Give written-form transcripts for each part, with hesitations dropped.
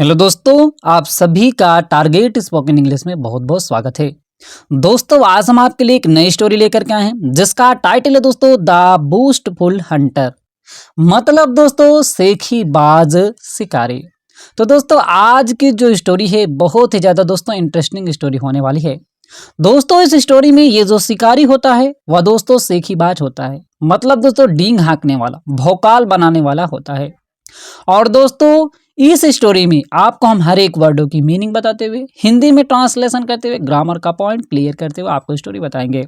Hello दोस्तों, आप सभी का टारगेट स्पोकन इंग्लिश में बहुत बहुत स्वागत है। दोस्तों, आज हम आपके लिए एक नई स्टोरी लेकर के आए हैं जिसका टाइटल है दोस्तों द बूस्टफुल हंटर। मतलब दोस्तों सेखीबाज शिकारी। तो दोस्तों आज की जो स्टोरी है बहुत ही ज्यादा दोस्तों इंटरेस्टिंग स्टोरी होने वाली है। दोस्तों इस स्टोरी में ये जो शिकारी होता है वह दोस्तों सेखीबाज होता है। मतलब दोस्तों डींग हाँकने वाला, भौकाल बनाने वाला होता है। और दोस्तों इस स्टोरी में आपको हम हर एक वर्डों की मीनिंग बताते हुए, हिंदी में ट्रांसलेशन करते हुए, ग्रामर का पॉइंट क्लियर करते हुए आपको स्टोरी बताएंगे।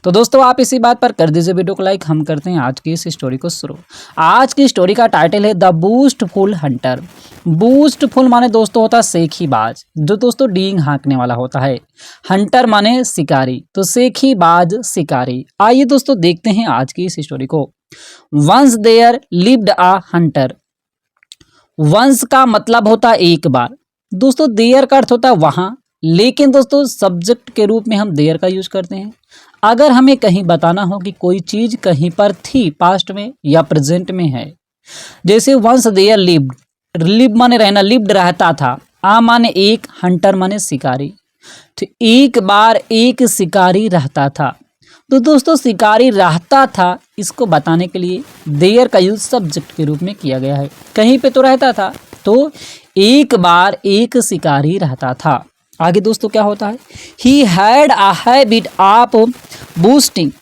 तो दोस्तों आप इसी बात पर कर दीजिए वीडियो को लाइक। हम करते हैं आज की इस स्टोरी को शुरू। आज की स्टोरी का टाइटल है द बूस्टफुल हंटर। बूस्टफुल माने दोस्तों होता है सेखीबाज, जो दोस्तों डींग हाँकने वाला होता है। हंटर माने शिकारी, तो सेखीबाज शिकारी। आइए दोस्तों देखते हैं आज की इस स्टोरी को। Once there lived a hunter. Once का मतलब होता है एक बार। दोस्तों देयर का अर्थ होता है वहां, लेकिन दोस्तों सब्जेक्ट के रूप में हम देयर का यूज करते हैं। अगर हमें कहीं बताना हो कि कोई चीज कहीं पर थी, पास्ट में या प्रेजेंट में है। जैसे वंस देयर लिव्ड, लिव माने रहना, लिव्ड रहता था। आ माने एक, हंटर माने शिकारी। तो एक बार एक शिकारी रहता था। तो दोस्तों शिकारी रहता था इसको बताने के लिए देयर का यूज सब्जेक्ट के रूप में किया गया है। कहीं पे तो रहता था, तो एक बार एक शिकारी रहता था। आगे दोस्तों क्या होता है, he had a habit of boasting.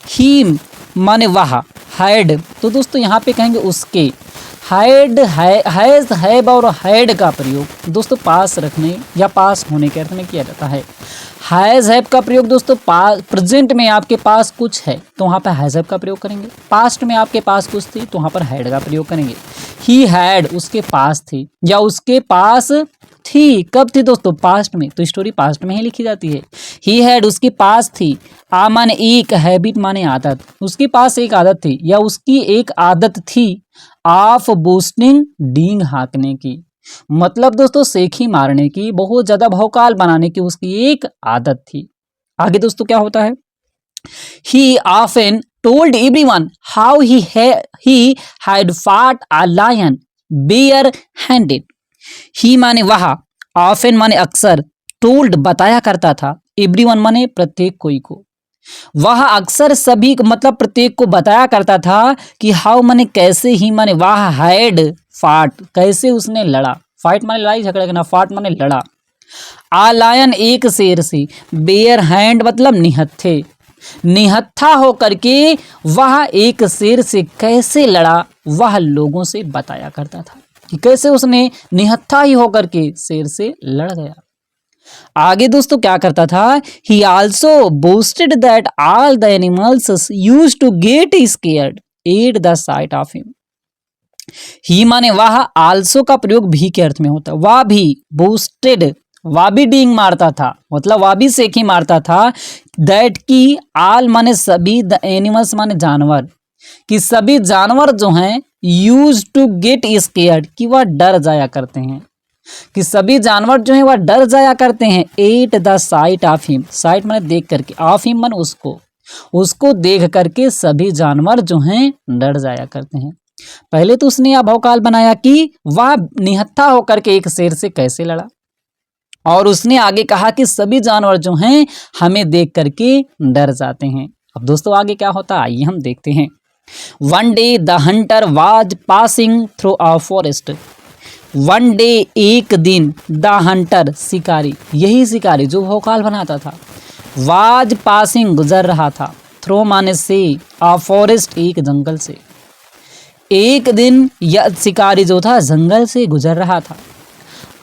He माने वह, हैड तो दोस्तों यहाँ पे कहेंगे उसके। हैड हैज हैव और हैड का प्रयोग दोस्तों पास रखने या पास होने के अर्थ में किया जाता है। हैज हैव का प्रयोग दोस्तों प्रेजेंट में आपके पास कुछ है तो वहाँ पर हैज हैव का प्रयोग करेंगे। पास्ट में आपके पास कुछ थी तो वहाँ पर हैड का प्रयोग करेंगे। ही हैड उसके पास थी या उसके पास थी। कब थी दोस्तों, पास्ट में, तो स्टोरी पास्ट में ही लिखी जाती है। ही हैड उसके पास थी। आ माने एक, हैबिट माने आदत। उसके पास एक आदत थी या उसकी एक आदत थी ऑफ बूस्टिंग, डींग हाँकने की। मतलब दोस्तों सेखी मारने की, बहुत ज्यादा भौकाल बनाने की उसकी एक आदत थी। आगे दोस्तों क्या होता है, he often told everyone how he had fought a lion bare handed. He माने वह, ऑफन माने अक्सर, टोल्ड बताया करता था, एवरीवन माने प्रत्येक कोई को। वह अक्सर सभी मतलब प्रत्येक को बताया करता था कि हाउ माने कैसे, ही माने वह, हैड फाट कैसे उसने लड़ा। फाइट माने लड़ाई झगड़ा करना, फाट माने लड़ा। आ लायन एक शेर से, बेयर हैंड मतलब निहत्थे, निहत्था होकर के वह एक शेर से कैसे लड़ा, वह लोगों से बताया करता था कि कैसे उसने निहत्था ही होकर के शेर से लड़ गया। आगे दोस्तों क्या करता था, he also boasted that all the animals used to get scared at the sight of him. He माने वह, आल्सो का प्रयोग भी के अर्थ में होता है। वह भी, बोस्टेड वह भी डींग मारता था, मतलब वह भी सेखी मारता था। दैट की, आल माने सभी, द एनिमल्स माने जानवर, कि सभी जानवर जो हैं यूज टू गेट स्केयर्ड कि वह डर जाया करते हैं, कि सभी जानवर जो हैं वह डर जाया करते हैं। Eight the sight of him, site माने देख करके, ऑफ हिम माने उसको, उसको देख करके सभी जानवर जो हैं डर जाया करते हैं। पहले तो उसने यह भौकाल बनाया कि वह निहत्था होकर के एक शेर से कैसे लड़ा, और उसने आगे कहा कि सभी जानवर जो हैं हमें देख करके डर जाते हैं। अब दोस्तों आगे क्या होता है आइए हम देखते हैं। One day the Hunter was passing through a forest. One day एक दिन, द हंटर शिकारी, यही शिकारी जो भौकाल बनाता था, वाज पासिंग गुजर रहा था, थ्रो माने से, अ फॉरेस्ट एक जंगल से। एक दिन यह शिकारी जो था जंगल से गुजर रहा था।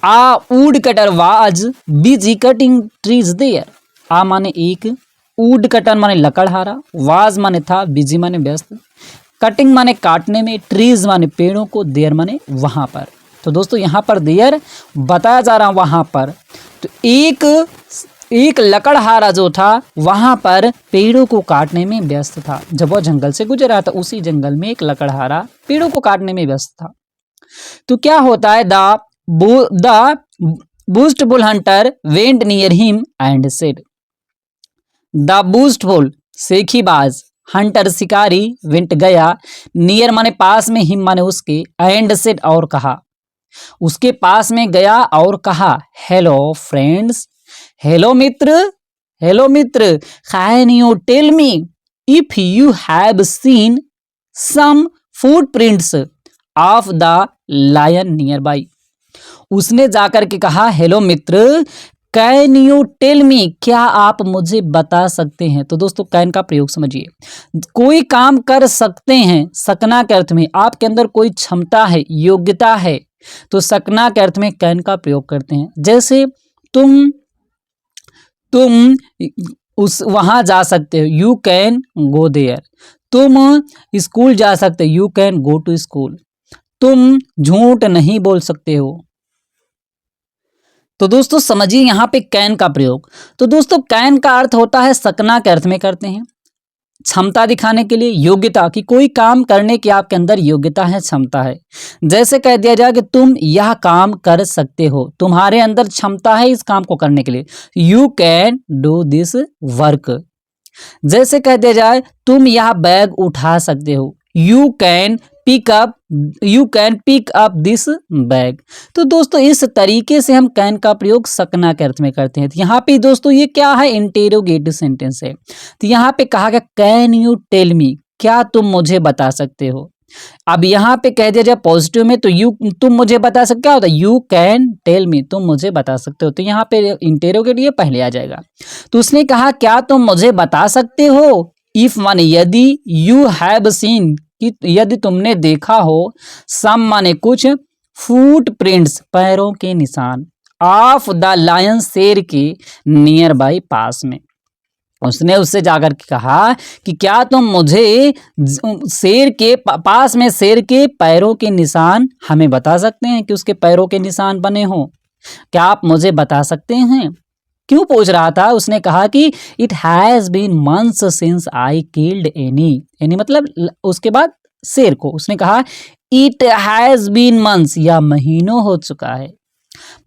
A woodcutter was busy cutting trees there. A माने एक, वुड कटर माने लकड़हारा, वाज माने था, बिजी माने व्यस्त, कटिंग माने काटने में, ट्रीज माने पेड़ों को, देयर माने वहां पर। तो दोस्तों यहाँ पर देयर बताया जा रहा वहां पर। तो एक लकड़हारा जो था वहां पर पेड़ों को काटने में व्यस्त था। जब वह जंगल से गुजर रहा था उसी जंगल में एक लकड़हारा पेड़ों को काटने में व्यस्त था। तो क्या होता है, the boastful hunter went near him and said. The boastful सेखीबाज, हंटर शिकारी, वेंट गया, नियर माने पास में, हिम माने उसके, एंड सेड और कहा। उसके पास में गया और कहा, हेलो फ्रेंड्स, हेलो मित्र, हेलो मित्र, can you tell me if you have seen some footprints of the lion nearby. उसने जाकर के कहा, हेलो मित्र, कैन यू टेल मी, क्या आप मुझे बता सकते हैं। तो दोस्तों कैन का प्रयोग समझिए, कोई काम कर सकते हैं, सकना के अर्थ में, आपके अंदर कोई क्षमता है, योग्यता है, तो सकना के अर्थ में कैन का प्रयोग करते हैं। जैसे तुम उस वहां जा सकते हो, यू कैन गो देयर। तुम स्कूल जा सकते हो, you can go to school. तुम झूठ नहीं बोल सकते हो। तो दोस्तों समझिए यहाँ पे कैन का प्रयोग। तो दोस्तों कैन का अर्थ होता है सकना के अर्थ में करते हैं, क्षमता दिखाने के लिए, योग्यता, कि कोई काम करने की आपके अंदर योग्यता है, क्षमता है। जैसे कह दिया जाए कि तुम यह काम कर सकते हो, तुम्हारे अंदर क्षमता है इस काम को करने के लिए, you can do this work. जैसे कह दिया जाए तुम यह बैग उठा सकते हो, you can pick up this bag. तो दोस्तों इस तरीके से हम कैन का प्रयोग सकना के अर्थ में करते हैं। तो यहाँ पे दोस्तों ये क्या है, इंटेरोगेटिव सेंटेंस है। तो यहाँ पे कहा गया कैन यू टेल मी, क्या तुम मुझे बता सकते हो। अब यहाँ पे कह दिया जाए पॉजिटिव में, तो तुम मुझे बता सकते, क्या होता है, यू कैन टेल मी, तुम मुझे बता सकते हो। तो यहाँ पे इंटेरोगेटिव ये पहले आ जाएगा। तो उसने कहा क्या तुम मुझे बता सकते हो, इफ माने यदि, यू हैव सीन कि यदि तुमने देखा हो, सम माने कुछ, फुट प्रिंट्स पैरों के निशान, ऑफ द लायन शेर के, नियर बाई पास में। उसने उससे जाकर के कहा कि क्या तुम मुझे शेर के पास में शेर के पैरों के निशान हमें बता सकते हैं कि उसके पैरों के निशान बने हो, क्या आप मुझे बता सकते हैं। क्यों पूछ रहा था, उसने कहा कि it has been months since I killed any मतलब उसके बाद शेर को। उसने कहा इट हैज बीन मंथ्स, या महीनों हो चुका है,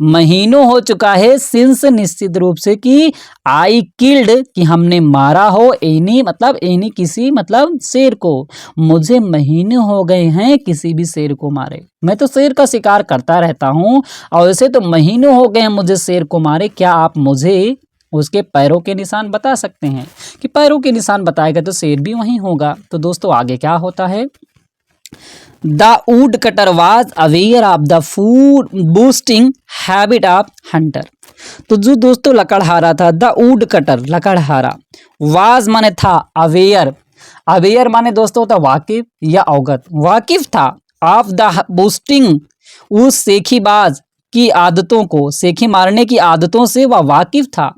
महीनों हो चुका है, सिंस निश्चित रूप से, कि आई किल्ड कि हमने मारा हो, एनी मतलब एनी किसी मतलब शेर को, मुझे महीने हो गए हैं किसी भी शेर को मारे, मैं तो शेर का शिकार करता रहता हूँ और ऐसे तो महीनों हो गए हैं मुझे शेर को मारे, क्या आप मुझे उसके पैरों के निशान बता सकते हैं। कि पैरों के निशान बताएगा तो शेर भी वहीं होगा। तो दोस्तों आगे क्या होता है, the wood cutter was aware of the food boosting habit of Hunter. तो जो दोस्तों लकड़हारा था, द वुड कटर लकड़हारा, वाज माने था, अवेयर, अवेयर माने दोस्तों होता वाकिफ या अवगत, वाकिफ था, ऑफ द बूस्टिंग उस सेखीबाज की आदतों को, सेखी मारने की आदतों से वह वाकिफ था,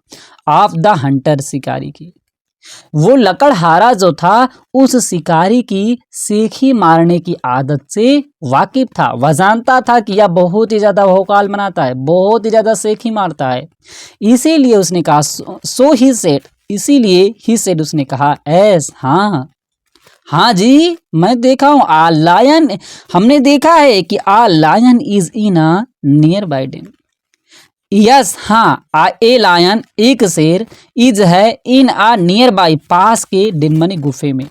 ऑफ द हंटर शिकारी की। वो लकड़हारा जो था उस शिकारी की सेखी मारने की आदत से वाकिफ था, वह जानता था कि यह बहुत ही ज्यादा भौकाल बनाता है, बहुत ही ज्यादा सेखी मारता है। इसीलिए उसने कहा सो ही सेड, इसीलिए ही सेड उसने कहा एस, हाँ हाँ जी मैं देखा हूँ, आ लायन, हमने देखा है कि a lion is in a nearby den. Yes हाँ, ए लायन एक शेर, इज है, इन आ नियर बाई पास के, डेन माने गुफे में,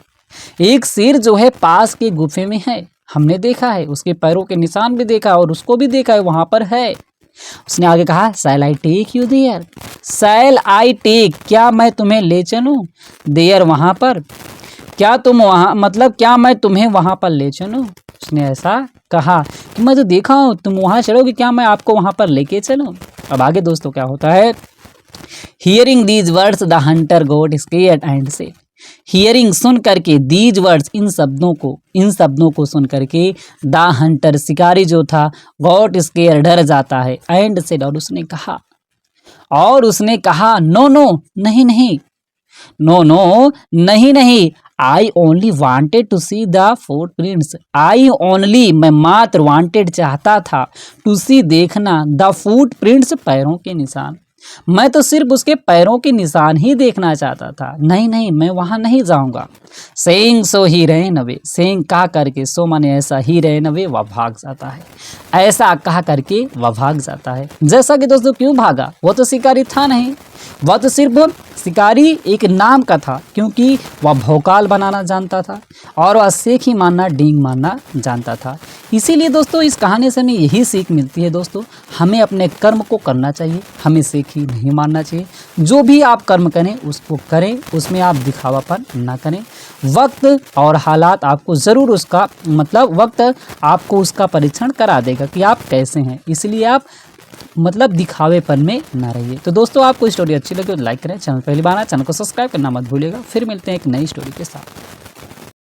एक शेर जो है पास के गुफे में है, हमने देखा है, उसके पैरों के निशान भी देखा और उसको भी देखा है, वहां पर है। उसने आगे कहा shall I take you there, shall I take, क्या मैं तुम्हें ले चलूं, देयर वहां पर, क्या तुम वहां मतलब क्या मैं तुम्हें वहां पर ले चलूं। उसने ऐसा कहा कि मैं तो देखा हूं तुम वहां चलोगे, क्या मैं आपको वहां पर लेके चलूं। अब आगे दोस्तों क्या होता है, hearing these words the Hunter got scared and से, हियरिंग सुन करके, दीज वर्ड्स इन शब्दों को सुन करके, द हंटर शिकारी जो था, गॉट स्केयर डर जाता है, एंड सेड और उसने कहा नो नो नहीं नहीं, नो नो नहीं नहीं, I only wanted to see the footprints, I only मैं मात्र वांटेड चाहता था, टू सी देखना, द फुटप्रिंट्स पैरों के निशान, मैं तो सिर्फ उसके पैरों के निशान ही देखना चाहता था, नहीं नहीं मैं वहां नहीं जाऊंगा। सेइंग सो ही रैन अवे, सेइंग कहा करके, सो माने ऐसा, ही रैन अवे वह भाग जाता है, ऐसा कहा करके वह भाग जाता है। जैसा कि दोस्तों क्यों भागा, वो तो शिकारी था नहीं, वह तो सिर्फ शिकारी एक नाम का था, क्योंकि वह भौकाल बनाना जानता था और वह शेख ही मारना, डींग मारना जानता था। इसीलिए दोस्तों इस कहानी से हमें यही सीख मिलती है दोस्तों, हमें अपने कर्म को करना चाहिए, हमें शेख ही नहीं मारना चाहिए। जो भी आप कर्म करें उसको करें, उसमें आप दिखावापन ना करें। वक्त और हालात आपको ज़रूर उसका वक्त आपको उसका परीक्षण करा देगा कि आप कैसे हैं, इसलिए आप दिखावेपन में ना रहिए। तो दोस्तों आपको स्टोरी अच्छी लगी तो लाइक करें, चैनल पहली बार आए चैनल को सब्सक्राइब करना मत भूलिएगा। फिर मिलते हैं एक नई स्टोरी के साथ।